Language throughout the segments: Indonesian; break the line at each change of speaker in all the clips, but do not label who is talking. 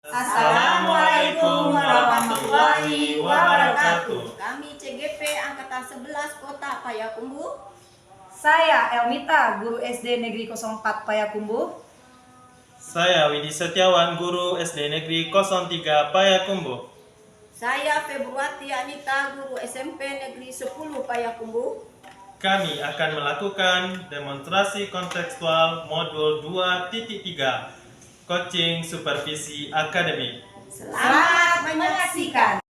Assalamualaikum warahmatullahi wabarakatuh.
Kami CGP Angkatan 11 Kota Payakumbuh.
Saya Elmita, guru SD Negeri 04 Payakumbuh.
Saya Widi Setiawan, guru SD Negeri 03 Payakumbuh.
Saya Februati Anita, guru SMP Negeri 10 Payakumbuh.
Kami akan melakukan demonstrasi kontekstual modul 2.3 Coaching Supervisi Akademik.
Selamat menyaksikan.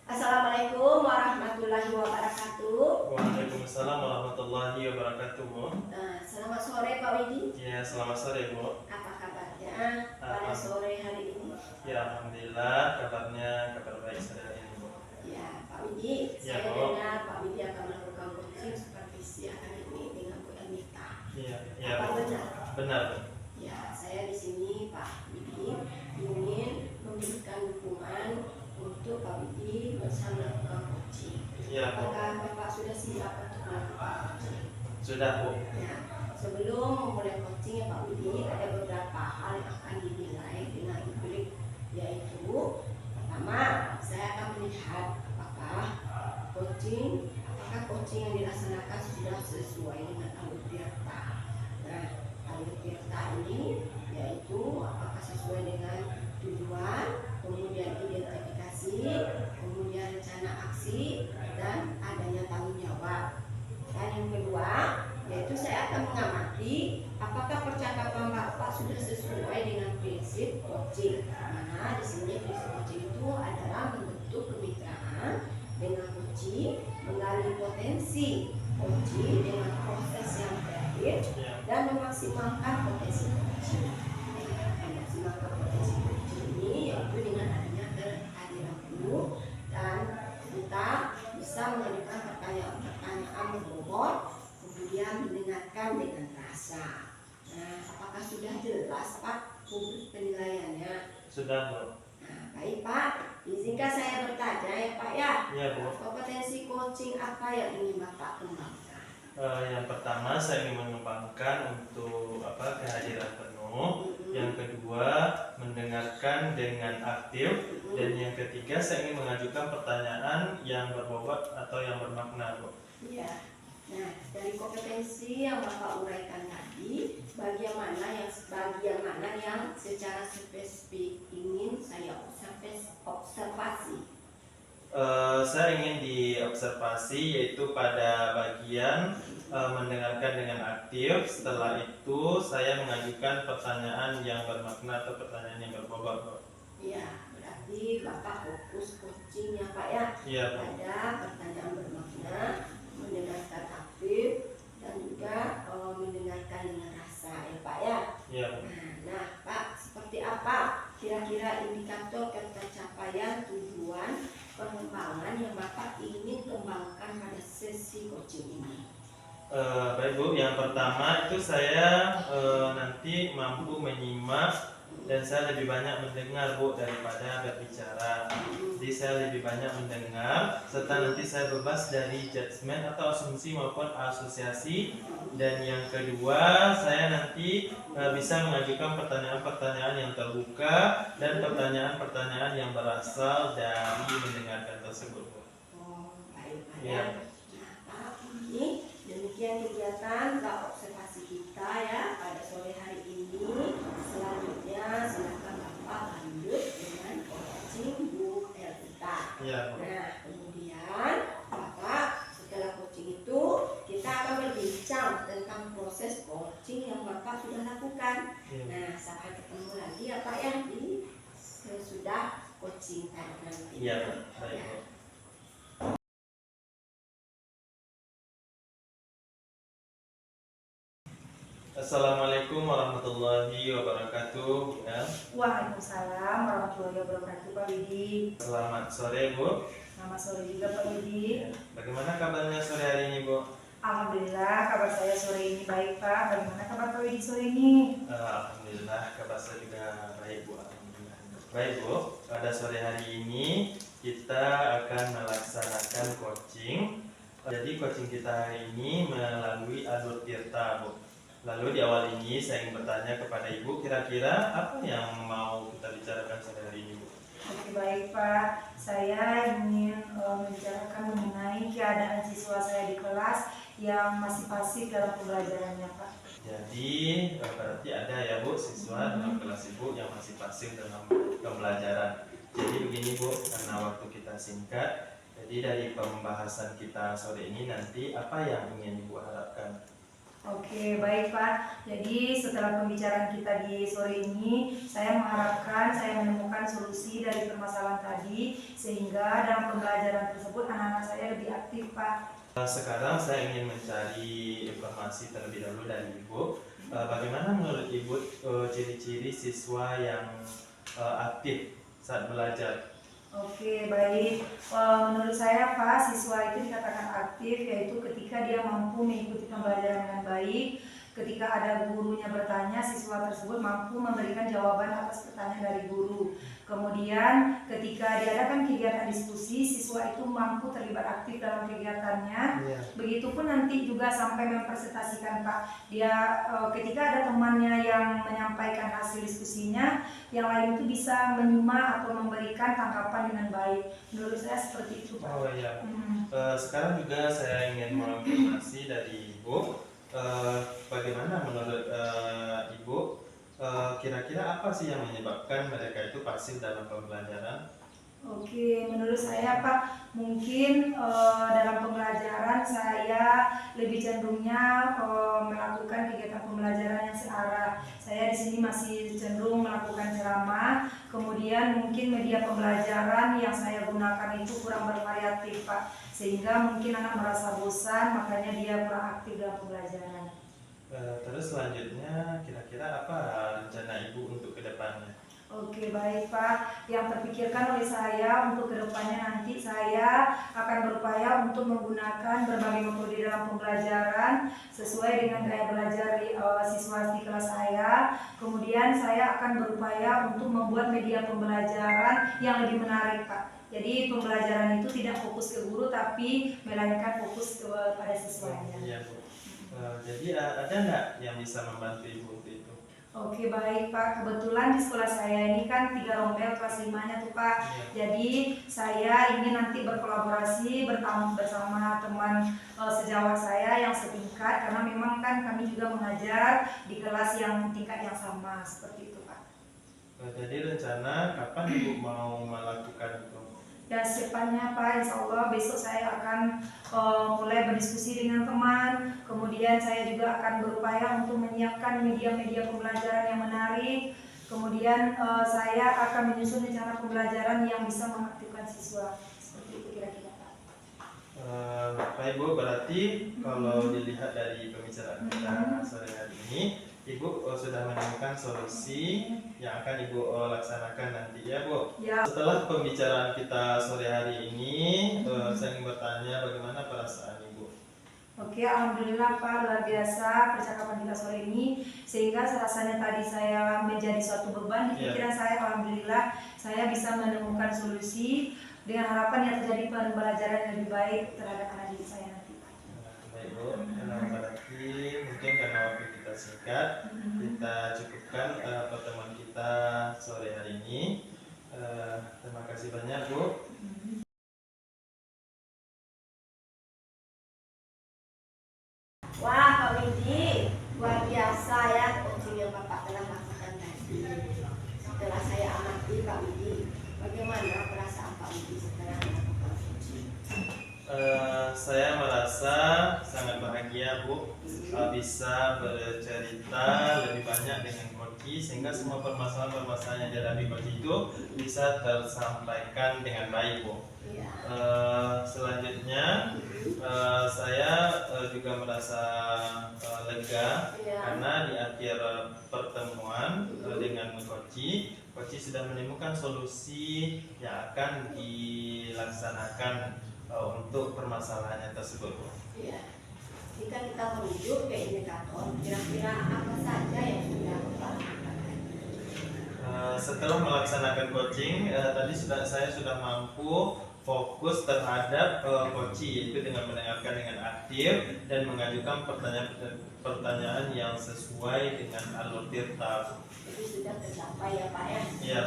Assalamualaikum warahmatullahi wabarakatuh.
Waalaikumsalam warahmatullahi wabarakatuh, Bu.
Selamat sore Pak Widi.
Ya, selamat sore, Bu.
Apa kabarnya pada sore hari ini?
Ya, alhamdulillah kabarnya kabar baik sore ini, Bu.
Ya, Pak Widi,
Ya,
saya
Bu.
dengar Pak Widi akan melakukan coaching supervisi akademik dengan Bu Elmita.
Iya,
Apa
Bu.
benar?
Benar, Bu.
Ya, saya di sini Pak Widi ingin memberikan dukungan untuk Pak Widi bersama melakukan coaching.
Iya, Bu.
Apakah Bapak sudah siap untuk melakukan coaching?
Sudah, Bu.
Ya, sebelum memulai coaching ya Pak Widi, ada beberapa hal yang akan dinilai dengan publik, yaitu pertama, saya akan melihat apakah coaching yang dilaksanakan sudah sesuai dengan alur tirta. Nah, alur tirta ini yaitu apakah sesuai dengan tujuan, kemudian identifikasi, kemudian rencana aksi, dan adanya tanggung jawab. Dan yang kedua, yaitu saya akan mengamati apakah percakapan Bapak sudah sesuai dengan prinsip coaching. Nah, di sini prinsip coaching itu adalah membentuk kemitraan dengan coaching, menggali potensi coaching dengan proses yang kreatif, dan memaksimalkan potensi coaching. Memaksimalkan potensi coaching ini yaitu dengan adanya kehadiran guru, dan kita bisa mengajukan pertanyaan berbobot, kemudian mendengarkan dengan rasa. Nah, apakah sudah jelas Pak publik penilaiannya?
Sudah, Bu.
Nah, baik Pak, izinkan saya bertanya ya Pak ya.
Iya, Bu.
Kompetensi coaching apa yang ingin Bapak kembangkan?
Yang pertama saya ingin mengembangkan untuk kehadiran penuh. Yang kedua mendengarkan dengan aktif. Dan yang ketiga saya ingin mengajukan pertanyaan yang berbobot atau yang bermakna, Bu.
Iya. Nah, dari kompetensi yang Bapak uraikan tadi, bagian mana yang secara spesifik ingin saya observasi?
Saya ingin diobservasi yaitu pada bagian mendengarkan dengan aktif. Setelah itu saya mengajukan pertanyaan yang bermakna atau pertanyaan yang berbobot, Bu.
Iya, berarti Bapak fokus coaching ya Pak ya.
Iya, Bu.
Pada pertanyaan bermakna, mendengarkan aktif, dan juga mendengarkan dengan rasa ya Pak ya.
Iya, Bu.
Nah Pak, seperti apa kira-kira indikator pencapaian tujuan pengembangan yang Bapak ingin kembangkan pada sesi coaching ini?
Baik, Bu, yang pertama itu saya nanti mampu menyimak dan saya lebih banyak mendengar, Bu, daripada berbicara. Jadi saya lebih banyak mendengar serta nanti saya bebas dari judgement atau asumsi maupun asosiasi. Dan yang kedua saya nanti bisa mengajukan pertanyaan-pertanyaan yang terbuka dan pertanyaan-pertanyaan yang berasal dari mendengarkan tersebut, Bu.
Oh, baik Pak
Ya.
ya. Nah Pak, ini demikian kegiatan observasi kita ya pada sore hari ini. Selanjutnya silakan Bapak lanjut dengan coaching Bu Elvita.
Ya, Bu.
Nah, kemudian Bapak setelah coaching itu kita akan berbincang tentang proses coaching yang Bapak sudah lakukan.
Ya.
Nah, sampai ketemu lagi ya Pak ya di sesudah coaching tadi nanti.
Iya, Bu. Baik, Bu. Assalamualaikum warahmatullahi wabarakatuh, Bu El.
Waalaikumsalam warahmatullahi wabarakatuh, Pak Widi.
Selamat sore, Bu.
Selamat sore juga Pak Widi.
Bagaimana kabarnya sore hari ini, Bu?
Alhamdulillah kabar saya sore ini baik Pak. Bagaimana kabar Pak Widi sore ini?
Alhamdulillah kabar saya juga baik, Bu. Alhamdulillah. Baik, Bu. Pada sore hari ini kita akan melaksanakan coaching kita hari ini melalui alur Tirta, Bu. Lalu di awal ini saya ingin bertanya kepada Ibu, kira-kira apa yang mau kita bicarakan sore hari ini, Bu?
Oke, baik Pak, saya ingin membicarakan mengenai keadaan siswa saya di kelas yang masih pasif dalam pembelajarannya Pak.
Jadi berarti ada ya Bu siswa dalam kelas Ibu yang masih pasif dalam pembelajaran. Jadi begini Bu, karena waktu kita singkat, jadi dari pembahasan kita sore ini nanti apa yang ingin Ibu harapkan?
Oke, baik Pak. Jadi setelah pembicaraan kita di sore ini, saya mengharapkan saya menemukan solusi dari permasalahan tadi sehingga dalam pembelajaran tersebut anak-anak saya lebih aktif Pak.
Sekarang saya ingin mencari informasi terlebih dahulu dari Ibu. Bagaimana menurut Ibu ciri-ciri siswa yang aktif saat belajar?
Oke, baik. Menurut saya Pak, siswa itu dikatakan aktif yaitu ketika dia mampu mengikuti pembelajaran dengan baik. Ketika ada gurunya bertanya, siswa tersebut mampu memberikan jawaban atas pertanyaan dari guru. Kemudian ketika diadakan kegiatan diskusi, siswa itu mampu terlibat aktif dalam kegiatannya. Begitupun nanti juga sampai mempresentasikan Pak. Dia ketika ada temannya yang menyampaikan hasil diskusinya, yang lain itu bisa menyimak atau memberikan tanggapan dengan baik. Menurut saya seperti itu Pak.
Oh iya. Sekarang juga saya ingin mengonfirmasi dari Ibu. Bagaimana menurut Ibu, kira-kira apa sih yang menyebabkan mereka itu pasif dalam pembelajaran?
Oke, menurut saya Pak, mungkin dalam pembelajaran saya lebih cenderungnya melakukan kegiatan pembelajaran yang searah. Saya di sini masih cenderung melakukan ceramah, kemudian mungkin media pembelajaran yang saya gunakan itu kurang bervariatif Pak, sehingga mungkin anak merasa bosan, makanya dia kurang aktif dalam pembelajaran.
Terus selanjutnya kira-kira apa rencana Ibu untuk kedepannya?
Oke, baik Pak. Yang terpikirkan oleh saya untuk kedepannya nanti saya akan berupaya untuk menggunakan berbagai metode dalam pembelajaran sesuai dengan gaya belajar siswa di kelas saya. Kemudian saya akan berupaya untuk membuat media pembelajaran yang lebih menarik Pak. Jadi pembelajaran itu tidak fokus ke guru tapi melainkan fokus kepada siswanya.
Iya Bu. Jadi ada nggak yang bisa membantu Ibu untuk itu?
Oke, baik Pak, kebetulan di sekolah saya ini kan 3 rombel kelas 5-nya tuh Pak. Jadi saya ingin nanti berkolaborasi bersama teman sejawat saya yang setingkat, karena memang kan kami juga mengajar di kelas yang tingkat yang sama, seperti itu Pak.
Jadi rencana kapan Ibu mau melakukan itu?
Dan secepatnya Pak, insya Allah besok saya akan mulai berdiskusi dengan teman. Kemudian saya juga akan berupaya untuk menyiapkan media-media pembelajaran yang menarik. Kemudian saya akan menyusun rencana pembelajaran yang bisa mengaktifkan siswa. Seperti itu kira-kira Pak.
Baik Bu, berarti kalau dilihat dari pembicaraan kita sore hari ini, Ibu sudah menemukan solusi yang akan Ibu laksanakan nanti ya Bu.
Ya.
Setelah pembicaraan kita sore hari ini, saya ingin bertanya bagaimana perasaan Ibu?
Oke, alhamdulillah Pak, luar biasa percakapan kita sore ini, sehingga rasanya tadi saya menjadi suatu beban di pikiran saya. Alhamdulillah saya bisa menemukan solusi dengan harapan yang terjadi pembelajaran yang lebih baik terhadap anak didik saya nanti.
Baik Bu, berarti mungkin karena waktu kita singkat, kita cukupkan pertemuan kita sore hari ini. Terima kasih banyak Bu.
Wah, Pak Widi, luar biasa ya coaching yang Bapak telah lakukan tadi. Setelah saya amati Pak Widi, bagaimana perasaan Pak Widi setelah melakukan coaching?
Saya merasa sangat bahagia Bu, bisa bercerita lebih banyak dengan Koci sehingga semua permasalahan-permasalahan yang dihadapi Koci itu bisa tersampaikan dengan baik Bu. Selanjutnya saya juga merasa lega karena di akhir pertemuan dengan Koci sudah menemukan solusi yang akan dilaksanakan untuk permasalahannya tersebut.
Iya. Jika kita merujuk ke indikator, kira-kira apa saja yang sudah Bapak lakukan?
Setelah melaksanakan coaching, tadi saya sudah mampu fokus terhadap coaching, yaitu dengan mendengarkan dengan aktif dan mengajukan pertanyaan yang sesuai dengan alur tirta.
Itu sudah tercapai ya Pak ya.
Iya.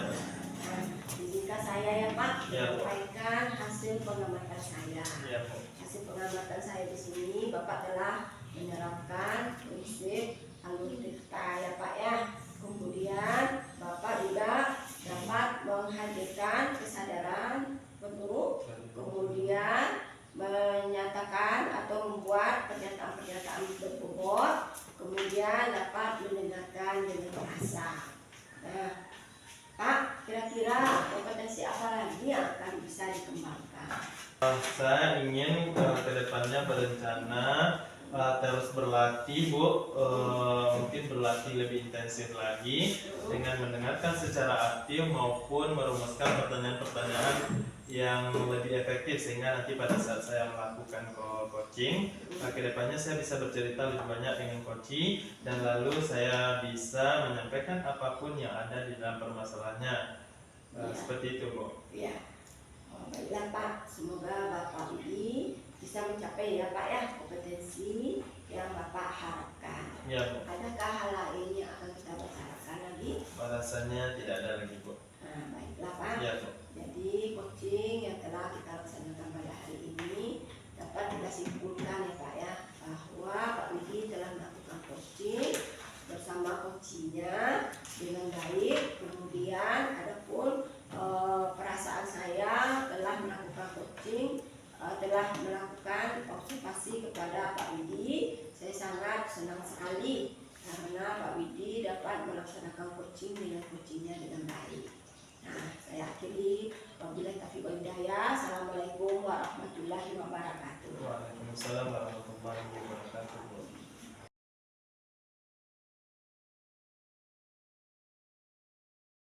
Nah, izinkan saya ya Pak
Ya, Bu.
menyampaikan hasil pengamatan saya.
Iya, Bu.
Hasil pengamatan saya di sini Bapak telah menerapkan prinsip alur tirta ya Pak ya. Kemudian Bapak juga dapat menghadirkan kesadaran penuh, kemudian menyatakan atau membuat pernyataan-pernyataan berbobot, kemudian dapat mendengarkan dengan bahasa. Nah, Pak, kira-kira kompetensi apa lagi yang akan bisa dikembangkan?
Saya ingin ke depannya berencana terus berlatih, Bu. Mungkin berlatih lebih intensif lagi dengan mendengarkan secara aktif maupun merumuskan pertanyaan-pertanyaan yang lebih efektif, sehingga nanti pada saat saya melakukan coaching, ke depannya saya bisa bercerita lebih banyak dengan coaching, dan lalu saya bisa menyampaikan apapun yang ada di dalam permasalahannya. Seperti itu, Bu.
Ya, baiklah Pak, semoga Bapak Widi bisa mencapai ya Pak ya kompetensi yang Bapak harapkan.
Ya, Bu.
Adakah hal lain yang akan kita bicarakan lagi?
Rasanya tidak ada lagi, Bu.
Nah, baiklah Pak.
Ya, Bu.
Jadi coaching yang telah kita laksanakan pada hari ini dapat kita simpulkan ya Pak ya, bahwa Pak Widi telah melakukan coaching bersama coachingnya dengan baik. Kemudian adapun perasaan saya telah melakukan coaching, telah melakukan observasi kepada Pak Widi. Saya sangat senang sekali karena Pak Widi dapat melaksanakan coaching dengan coachingnya dengan baik. Nah, saya akhiri, wabillahi taufiq wal hidayah. Assalamualaikum warahmatullahi wabarakatuh.
Waalaikumsalam warahmatullahi wabarakatuh.